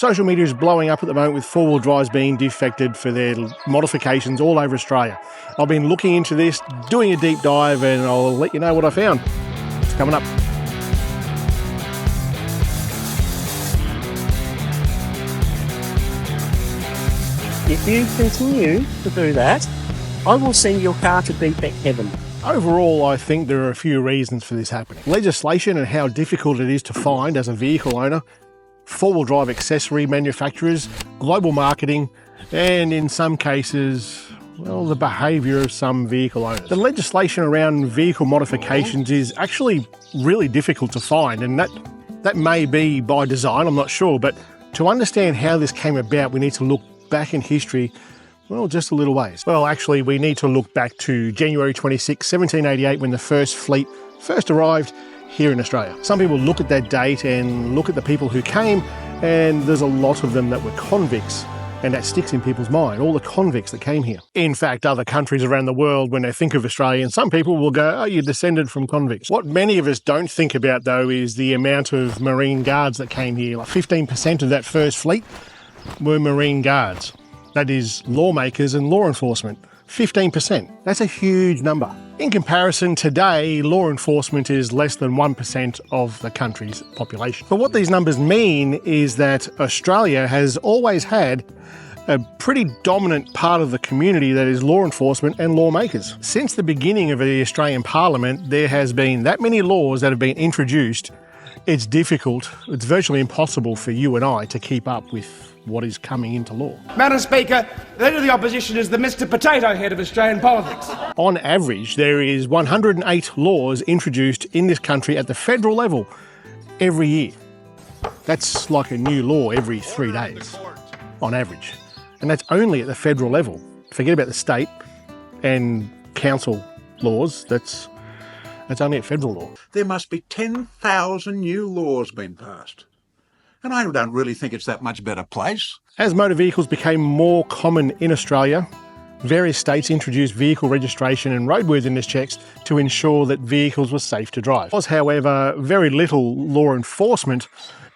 Social media is blowing up at the moment with four-wheel drives being defected for their modifications all over Australia. I've been looking into this, doing a deep dive, and I'll let you know what I found. It's coming up. If you continue to do that, I will send your car to defect heaven. Overall, I think there are a few reasons for this happening. Legislation and how difficult it is to find as a vehicle owner, four-wheel drive accessory manufacturers, global marketing, and in some cases, well, the behaviour of some vehicle owners. The legislation around vehicle modifications is actually really difficult to find, and that may be by design, I'm not sure, but to understand how this came about, we need to look back in history, well, just a little ways. Well, actually, we need to look back to January 26, 1788, when the first fleet first arrived here in Australia. Some people look at that date and look at the people who came, and there's a lot of them that were convicts, and that sticks in people's mind, all the convicts that came here. In fact, other countries around the world, when they think of Australia, some people will go, oh, you're descended from convicts. What many of us don't think about, though, is the amount of Marine Guards that came here. Like 15% of that first fleet were Marine Guards. That is lawmakers and law enforcement. 15%. That's a huge number. In comparison, today, law enforcement is less than 1% of the country's population. But what these numbers mean is that Australia has always had a pretty dominant part of the community that is law enforcement and lawmakers. Since the beginning of the Australian Parliament, there has been that many laws that have been introduced. It's difficult, it's virtually impossible for you and I to keep up with what is coming into law. Madam Speaker, the Leader of the Opposition is the Mr Potato Head of Australian politics. On average, there is 108 laws introduced in this country at the federal level every year. That's like a new law every 3 days, on average. And that's only at the federal level. Forget about the state and council laws, that's only at federal law. There must be 10,000 new laws being passed. And I don't really think it's that much better place. As motor vehicles became more common in Australia, various states introduced vehicle registration and roadworthiness checks to ensure that vehicles were safe to drive. There was, however, very little law enforcement,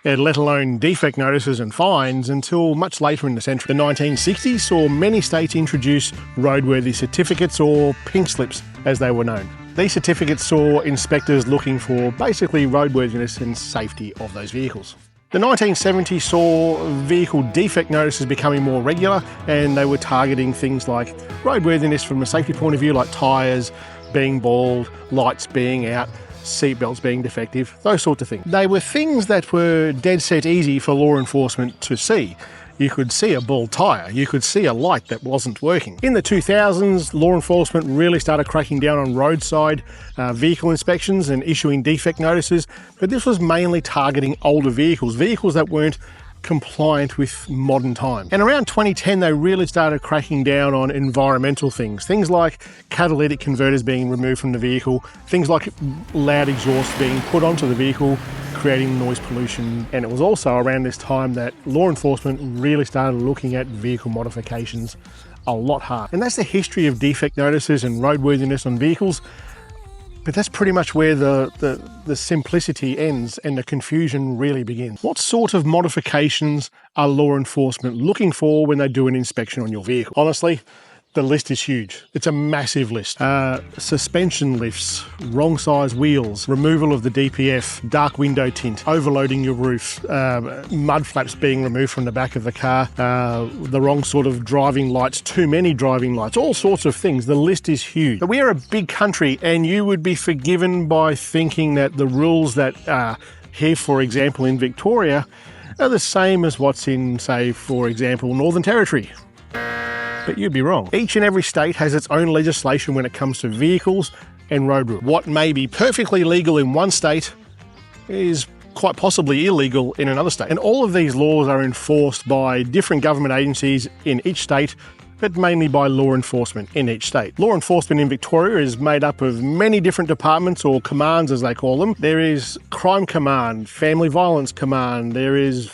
let alone defect notices and fines, until much later in the century. The 1960s saw many states introduce roadworthy certificates, or pink slips as they were known. These certificates saw inspectors looking for basically roadworthiness and safety of those vehicles. The 1970s saw vehicle defect notices becoming more regular, and they were targeting things like roadworthiness from a safety point of view, like tyres being bald, lights being out, seatbelts being defective, those sorts of things. They were things that were dead set easy for law enforcement to see. You could see a bald tyre, you could see a light that wasn't working. In the 2000s, law enforcement really started cracking down on roadside vehicle inspections and issuing defect notices, but this was mainly targeting older vehicles, vehicles that weren't compliant with modern times. And around 2010, they really started cracking down on environmental things like catalytic converters being removed from the vehicle, things like loud exhaust being put onto the vehicle, creating noise pollution. And it was also around this time that law enforcement really started looking at vehicle modifications a lot harder. And that's the history of defect notices and roadworthiness on vehicles. But that's pretty much where the simplicity ends and the confusion really begins. What sort of modifications are law enforcement looking for when they do an inspection on your vehicle? Honestly, the list is huge. It's a massive list. Suspension lifts, wrong size wheels, removal of the DPF, dark window tint, overloading your roof, mud flaps being removed from the back of the car, the wrong sort of driving lights, too many driving lights, all sorts of things. The list is huge. But we are a big country, and you would be forgiven by thinking that the rules that are here, for example, in Victoria, are the same as what's in, say, for example, Northern Territory. But you'd be wrong. Each and every state has its own legislation when it comes to vehicles and road rules. What may be perfectly legal in one state is quite possibly illegal in another state. And all of these laws are enforced by different government agencies in each state, but mainly by law enforcement in each state. Law enforcement in Victoria is made up of many different departments, or commands as they call them. There is Crime Command, Family Violence Command, there is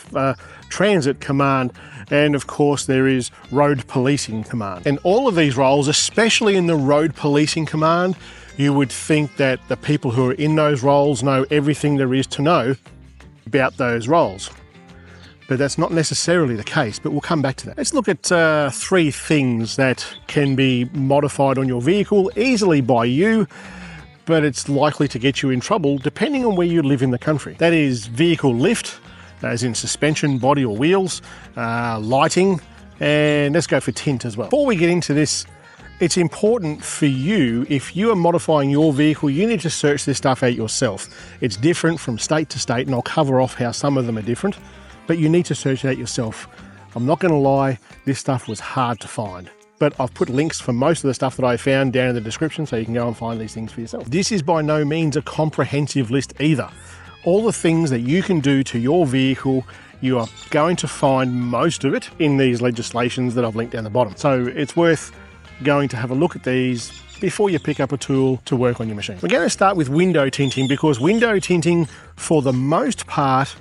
Transit Command, and of course there is Road Policing Command. And all of these roles, especially in the Road Policing Command, you would think that the people who are in those roles know everything there is to know about those roles. but that's not necessarily the case, but we'll come back to that. Let's look at 3 things that can be modified on your vehicle easily by you, but it's likely to get you in trouble depending on where you live in the country. That is vehicle lift, as in suspension, body or wheels, lighting, and let's go for tint as well. Before we get into this, it's important for you, if you are modifying your vehicle, you need to search this stuff out yourself. It's different from state to state, and I'll cover off how some of them are different, but you need to search it out yourself. I'm not going to lie, this stuff was hard to find, but I've put links for most of the stuff that I found down in the description so you can go and find these things for yourself. This is by no means a comprehensive list either. All the things that you can do to your vehicle, you are going to find most of it in these legislations that I've linked down the bottom. So it's worth going to have a look at these before you pick up a tool to work on your machine. We're going to start with window tinting, because window tinting, for the most part,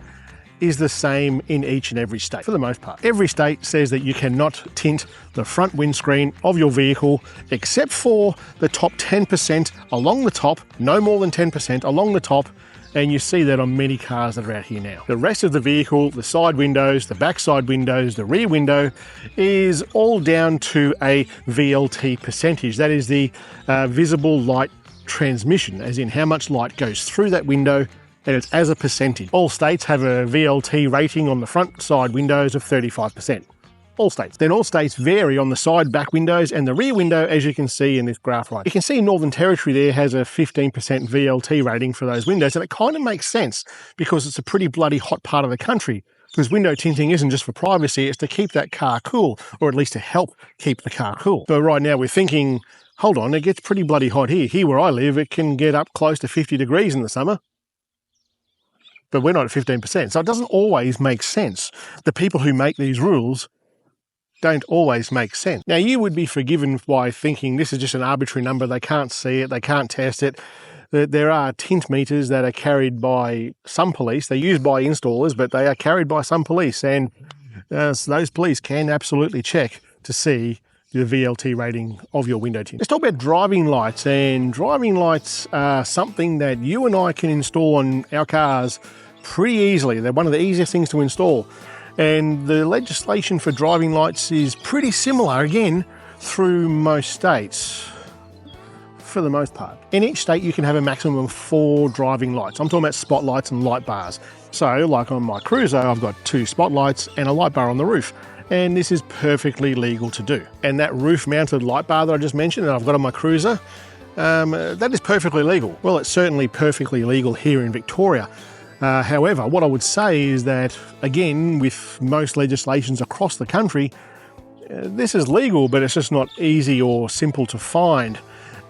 is the same in each and every state. For the most part, every state says that you cannot tint the front windscreen of your vehicle except for the top 10% along the top, no more than 10% along the top, and you see that on many cars that are out here now. The rest of the vehicle, the side windows, the back side windows, the rear window, is all down to a VLT percentage. That is the visible light transmission, as in how much light goes through that window, and it's as a percentage. All states have a VLT rating on the front side windows of 35%. All states. Then all states vary on the side back windows and the rear window, as you can see in this graph right. You can see Northern Territory there has a 15% VLT rating for those windows, and it kind of makes sense because it's a pretty bloody hot part of the country. Because window tinting isn't just for privacy, it's to keep that car cool, or at least to help keep the car cool. But right now we're thinking, hold on, it gets pretty bloody hot here. Here where I live, it can get up close to 50 degrees in the summer. But we're not at 15%, so it doesn't always make sense. The people who make these rules don't always make sense. Now, you would be forgiven by thinking this is just an arbitrary number, they can't see it, they can't test it. There are tint meters that are carried by some police. They're used by installers, but they are carried by some police, and those police can absolutely check to see the VLT rating of your window tint. Let's talk about driving lights, and driving lights are something that you and I can install on our cars pretty easily. They're one of the easiest things to install. And the legislation for driving lights is pretty similar, again, through most states, for the most part. In each state, you can have a maximum of 4 driving lights. I'm talking about spotlights and light bars. So, like on my Cruiser, I've got 2 spotlights and a light bar on the roof. And this is perfectly legal to do. And that roof-mounted light bar that I just mentioned that I've got on my Cruiser, that is perfectly legal. Well, it's certainly perfectly legal here in Victoria. However, what I would say is that, again, with most legislations across the country, this is legal, but it's just not easy or simple to find.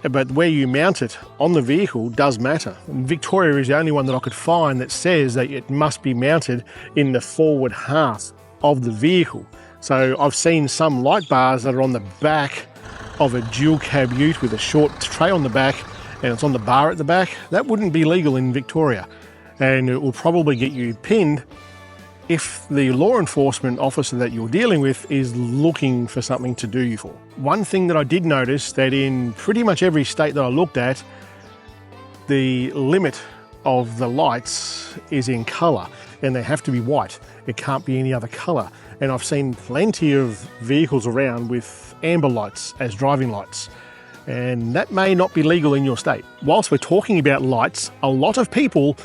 But where you mount it on the vehicle does matter. Victoria is the only one that I could find that says that it must be mounted in the forward half of the vehicle. So I've seen some light bars that are on the back of a dual cab ute with a short tray on the back, and it's on the bar at the back. That wouldn't be legal in Victoria. And it will probably get you pinned if the law enforcement officer that you're dealing with is looking for something to do you for. One thing that I did notice, that in pretty much every state that I looked at, the limit of the lights is in colour, and they have to be white. It can't be any other colour. And I've seen plenty of vehicles around with amber lights as driving lights. And that may not be legal in your state. Whilst we're talking about lights, a lot of people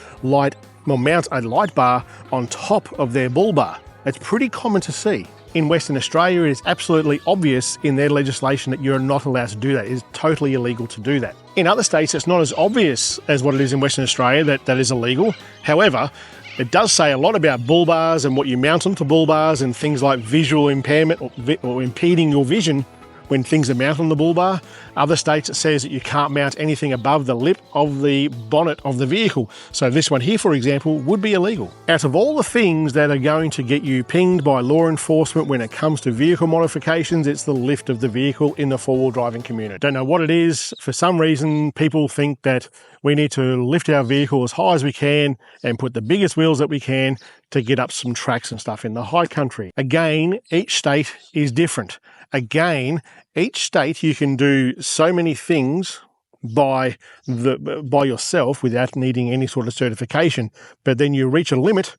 mount a light bar on top of their bull bar. It's pretty common to see. In Western Australia, it is absolutely obvious in their legislation that you're not allowed to do that. It is totally illegal to do that. In other states, it's not as obvious as what it is in Western Australia that is illegal. However, it does say a lot about bull bars and what you mount onto bull bars and things like visual impairment or impeding your vision when things are mounted on the bull bar. Other states, it says that you can't mount anything above the lip of the bonnet of the vehicle. So this one here, for example, would be illegal. Out of all the things that are going to get you pinged by law enforcement when it comes to vehicle modifications, it's the lift of the vehicle in the four-wheel driving community. Don't know what it is. For some reason, people think that we need to lift our vehicle as high as we can and put the biggest wheels that we can to get up some tracks and stuff in the high country. Again, each state is different. Again, each state you can do so many things by yourself without needing any sort of certification, but then you reach a limit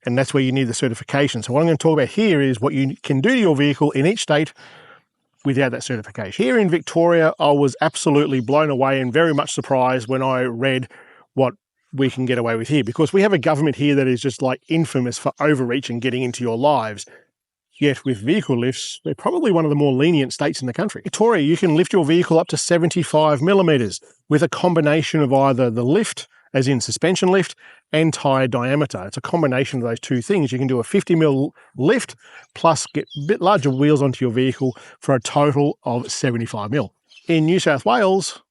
And that's where you need the certification. So what I'm going to talk about here is what you can do to your vehicle in each state without that certification. Here in Victoria, I was absolutely blown away and very much surprised when I read what we can get away with here, because we have a government here that is just like infamous for overreach and getting into your lives. Yet with vehicle lifts, they're probably one of the more lenient states in the country. Victoria, you can lift your vehicle up to 75 millimetres with a combination of either the lift, as in suspension lift, and tyre diameter. It's a combination of those two things. You can do a 50 mil lift plus get a bit larger wheels onto your vehicle for a total of 75 mil. In New South Wales,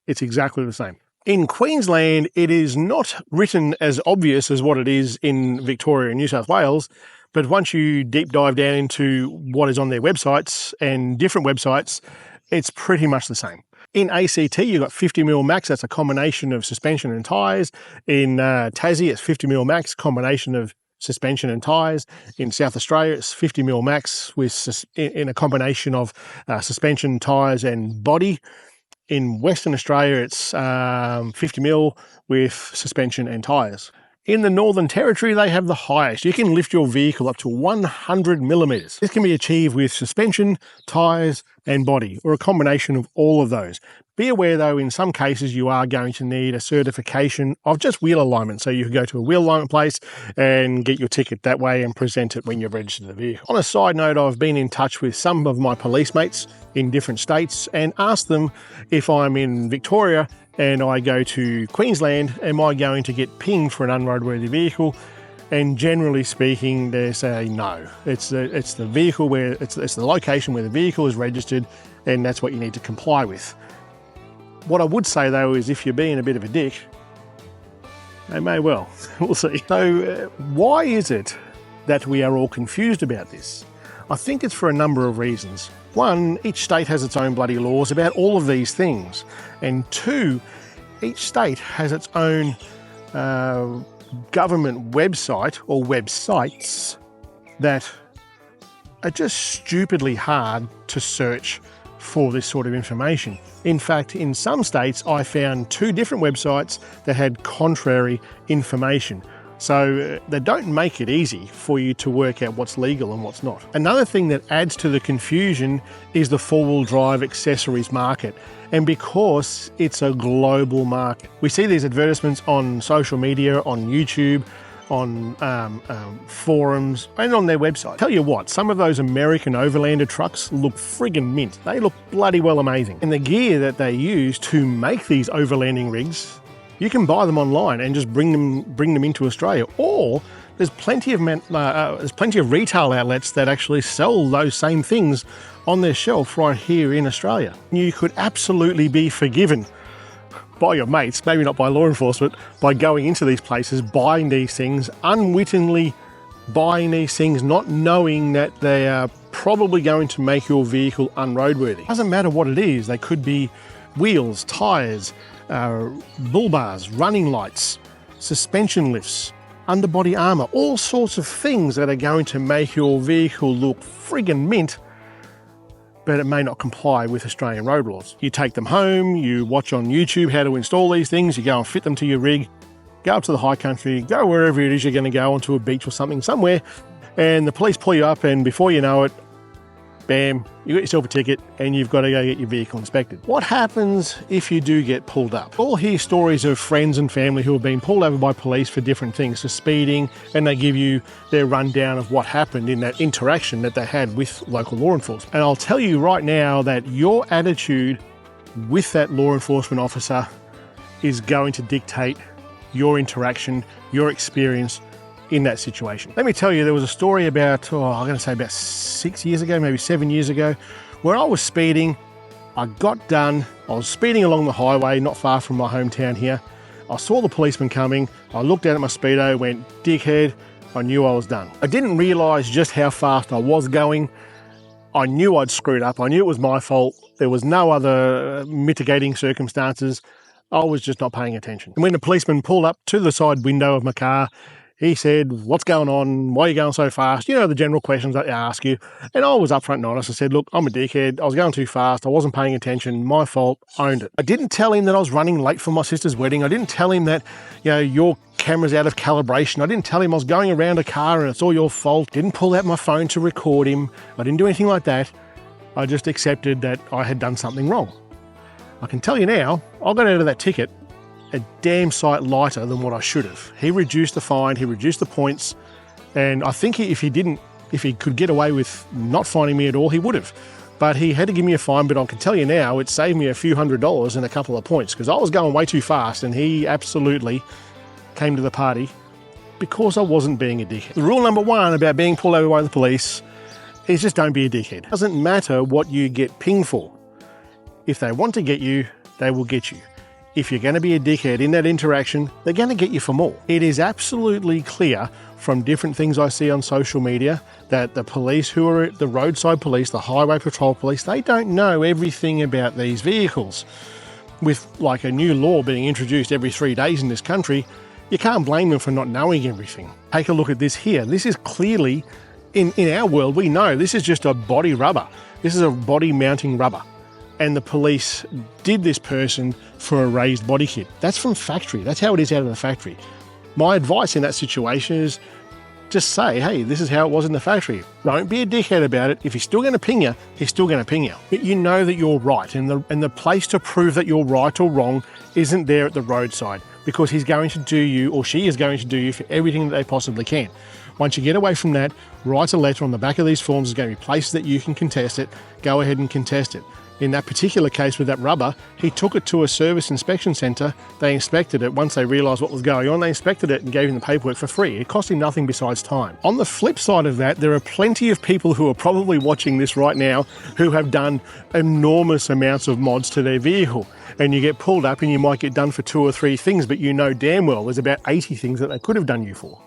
it's exactly the same. In Queensland, it is not written as obvious as what it is in Victoria and New South Wales, but once you deep dive down into what is on their websites and different websites, it's pretty much the same. In ACT, you've got 50 mil max. That's a combination of suspension and tyres. In Tassie, it's 50 mil max, combination of suspension and tyres. In South Australia, it's 50 mil max in a combination of suspension, tyres and body. In Western Australia, it's 50 mil with suspension and tyres. In the Northern Territory, they have the highest. You can lift your vehicle up to 100 millimetres. This can be achieved with suspension, tyres and body, or a combination of all of those. Be aware though, in some cases you are going to need a certification of just wheel alignment. So you can go to a wheel alignment place and get your ticket that way and present it when you've registered the vehicle. On a side note, I've been in touch with some of my police mates in different states and asked them if I'm in Victoria and I go to Queensland, am I going to get pinged for an unroadworthy vehicle? And generally speaking, they say no. It's the vehicle where it's the location where the vehicle is registered, and that's what you need to comply with. What I would say though is if you're being a bit of a dick, they may well. We'll see. So why is it that we are all confused about this? I think it's for a number of reasons. One, each state has its own bloody laws about all of these things. And two, each state has its own government website or websites that are just stupidly hard to search for this sort of information. In fact, in some states, I found 2 different websites that had contrary information. So they don't make it easy for you to work out what's legal and what's not. Another thing that adds to the confusion is the four-wheel drive accessories market. And because it's a global market, we see these advertisements on social media, on YouTube, on forums, and on their website. Tell you what, some of those American Overlander trucks look friggin' mint. They look bloody well amazing. And the gear that they use to make these overlanding rigs, you can buy them online and just bring them into Australia. Or there's plenty of retail outlets that actually sell those same things on their shelf right here in Australia. You could absolutely be forgiven by your mates, maybe not by law enforcement, by going into these places, buying these things, unwittingly buying these things, not knowing that they are probably going to make your vehicle unroadworthy. Doesn't matter what it is. They could be wheels, tyres, bull bars, running lights, suspension lifts, underbody armour, all sorts of things that are going to make your vehicle look friggin' mint, but it may not comply with Australian road laws. You take them home, you watch on YouTube how to install these things, you go and fit them to your rig, go up to the high country, go wherever it is you're going to go, onto a beach or something somewhere, and the police pull you up, and before you know it, bam, you got yourself a ticket and you've got to go get your vehicle inspected. What happens if you do get pulled up? We'll hear stories of friends and family who have been pulled over by police for different things, for speeding, and they give you their rundown of what happened in that interaction that they had with local law enforcement. And I'll tell you right now that your attitude with that law enforcement officer is going to dictate your interaction, your experience in that situation. Let me tell you, there was a story about, I'm going to say about 6 years ago, maybe 7 years ago, where I was speeding. I got done. I was speeding along the highway, not far from my hometown here. I saw the policeman coming. I looked down at my speedo, went, dickhead. I knew I was done. I didn't realise just how fast I was going. I knew I'd screwed up. I knew it was my fault. There was no other mitigating circumstances. I was just not paying attention. And when the policeman pulled up to the side window of my car, He said, what's going on? Why are you going so fast? You know, the general questions that they ask you. And I was upfront and honest. I said, look, I'm a dickhead. I was going too fast. I wasn't paying attention. My fault. Owned it. I didn't tell him that I was running late for my sister's wedding. I didn't tell him that, your camera's out of calibration. I didn't tell him I was going around a car and it's all your fault. Didn't pull out my phone to record him. I didn't do anything like that. I just accepted that I had done something wrong. I can tell you now, I got out of that ticket a damn sight lighter than what I should have. He reduced the fine, he reduced the points, and I think if he could get away with not fining me at all, he would have. But he had to give me a fine, but I can tell you now, it saved me a few $100s and a couple of points, because I was going way too fast, and he absolutely came to the party because I wasn't being a dickhead. The rule number one about being pulled over by the police is just don't be a dickhead. It doesn't matter what you get pinged for. If they want to get you, they will get you. If you're going to be a dickhead in that interaction, they're going to get you for more. It is absolutely clear from different things I see on social media that the police who are the roadside police, the highway patrol police, they don't know everything about these vehicles. With like a new law being introduced every 3 days in this country, you can't blame them for not knowing everything. Take a look at this here. This is clearly, in our world, we know this is just a body rubber. This is a body mounting rubber. And the police did this person for a raised body kit. That's from factory. That's how it is out of the factory. My advice in that situation is just say, hey, this is how it was in the factory. Don't be a dickhead about it. If he's still going to ping you, he's still going to ping you. But you know that you're right, and the place to prove that you're right or wrong isn't there at the roadside, because he's going to do you, or she is going to do you, for everything that they possibly can. Once you get away from that, write a letter on the back of these forms. There's going to be places that you can contest it. Go ahead and contest it. In that particular case with that rubber, he took it to a service inspection centre. They inspected it. Once they realised what was going on, they inspected it and gave him the paperwork for free. It cost him nothing besides time. On the flip side of that, there are plenty of people who are probably watching this right now who have done enormous amounts of mods to their vehicle. And you get pulled up and you might get done for 2 or 3 things, but you know damn well there's about 80 things that they could have done you for.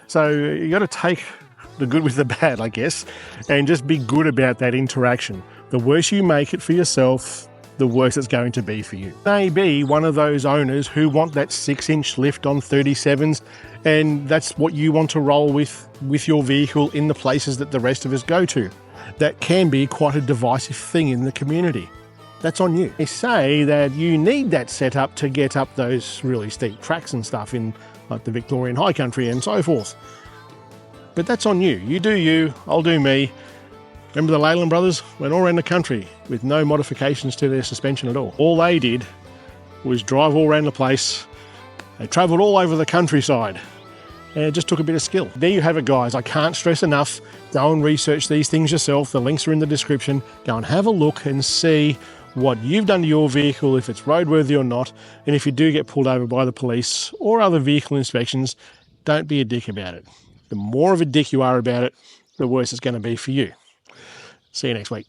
So you got to take the good with the bad, I guess, and just be good about that interaction. The worse you make it for yourself, the worse it's going to be for you. Maybe one of those owners who want that 6-inch lift on 37s, and that's what you want to roll with your vehicle in the places that the rest of us go to. That can be quite a divisive thing in the community. That's on you. They say that you need that setup to get up those really steep tracks and stuff in like the Victorian High Country and so forth. But that's on you. You do you, I'll do me. Remember the Leyland brothers? Went all around the country with no modifications to their suspension at all. All they did was drive all around the place. They travelled all over the countryside. And it just took a bit of skill. There you have it, guys. I can't stress enough. Go and research these things yourself. The links are in the description. Go and have a look and see what you've done to your vehicle, if it's roadworthy or not. And if you do get pulled over by the police or other vehicle inspections, don't be a dick about it. The more of a dick you are about it, the worse it's going to be for you. See you next week.